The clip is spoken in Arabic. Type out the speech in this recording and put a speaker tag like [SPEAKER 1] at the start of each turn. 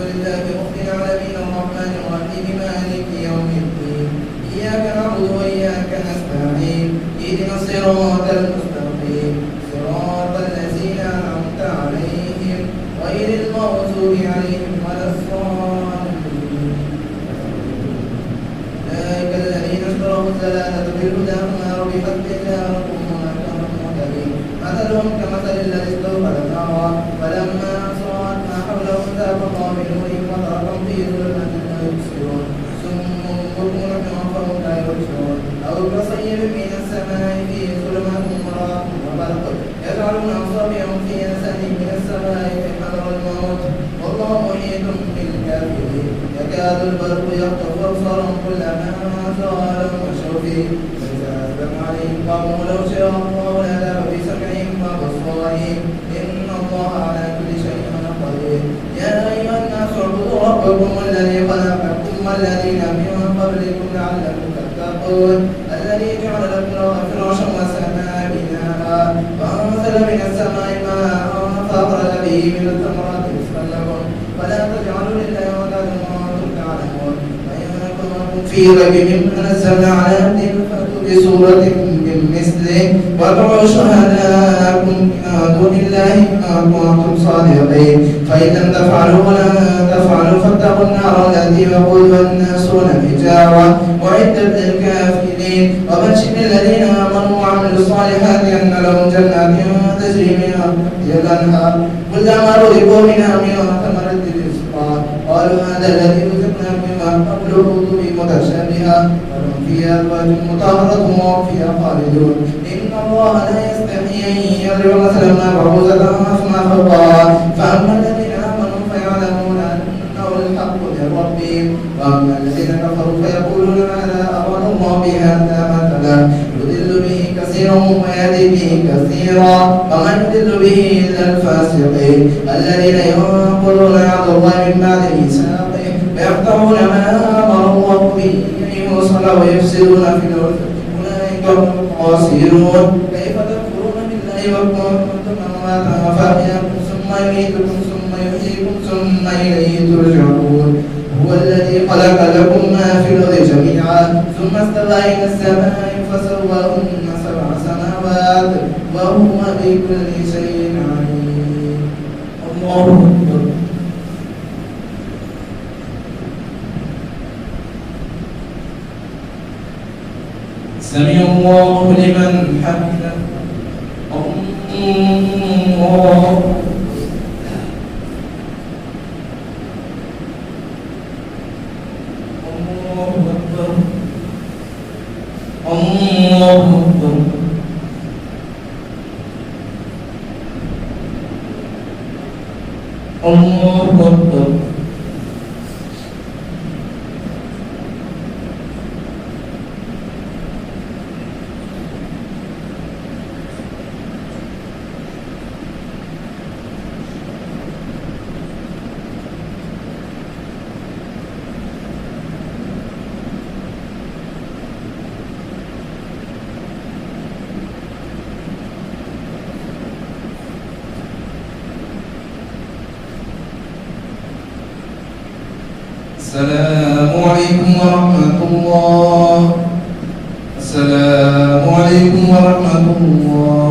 [SPEAKER 1] لله رب العالمين الرحمن الرحيم مالك يوم الدين إياك نعبد وإياك نستعين اهدنا الصراط المستقيم صراط الذين أنعمت عليهم غير المغضوب عليهم ولا الضالين أولئك الذين اشتروا الضلالة بالهدى فما ربحت تجارتهم وما كانوا مهتدين مثلهم كمثل الذي استوقد نارا فلما أصابت ما حوله ذهب الله بنورهم وتركهم في ظلمات لا يبصرون صم بكم فهم لا يبصرون أو كصيب من السماء فيه ظلمات ورعد وبرق يجعلون أصابعهم في آذانهم من السماء حذر الموت والله محيط بالكافرين يكاد البرق يخطف أبصارهم كلما أزاغ لهم مشوا فيه فإذا أزلم عليهم قاموا لو شاء الله لذهب بسمعهم وأبصارهم إن الله على كل شيء قدير يا أيها الناس اعبدوا ربكم الذي خلقكم والذين من قبلكم لعلكم تتقون الذي جعل لكم فراشا والسماء بناء وأنزل من السماء ماء فأخرج به من الثمرات رزقا لكم فلا تجعلوا لله وأندادا وأنتم تعلمون وإن كنتم في ريب مما نزلنا على عبدنا فأتوا بسورة من مثله وادعوا شهداءكم من دون الله إن كنتم صادقين فإن لم تفعلوا ولن تفعلوا فاتقوا النار التي وقودها الناس والحجارة أعدت للكافرين وبشر الذين آمنوا وعملوا الصالحات أن لهم جنات تجري من تحتها الأنهار كلما رزقوا منها من ثمرة رزقا قالوا هذا الذي رزقنا من قبل به متشابها ولهم فيها أزواج مطهرة وهم فيها خالدون إن الله لا يستحيي أن يضرب مثلا ما بعوضة فما فوقها فأما الذين آمنوا فيعلمون أنه الحق من ربهم وأما الذين كفروا فيقولون ماذا أراد الله بهذا مثلا يضل به كثيرا ويهدي به كثيرا ومن يضل به إلا الفاسقين الذين ينقضون عهد الله من بعد ميثاقه ويقطعون ما أمر الله به أن يوصل ويفسدون في الأرض أولئك هم الخاسرون كيف تكفرون بالله وكنتم أمواتا فأحياكم ثم يميتكم ثم يحييكم ثم إليه ترجعون هو الذي خلق لكم ما في الأرض جميعا ثم استوى إلى السماء فسواهن سبع سماوات وهو بكل شيء عليم الله أكبر سمع الله لمن حمده الله أكبر الله أكبر الله أكبر السلام عليكم ورحمة الله. السلام عليكم ورحمة الله.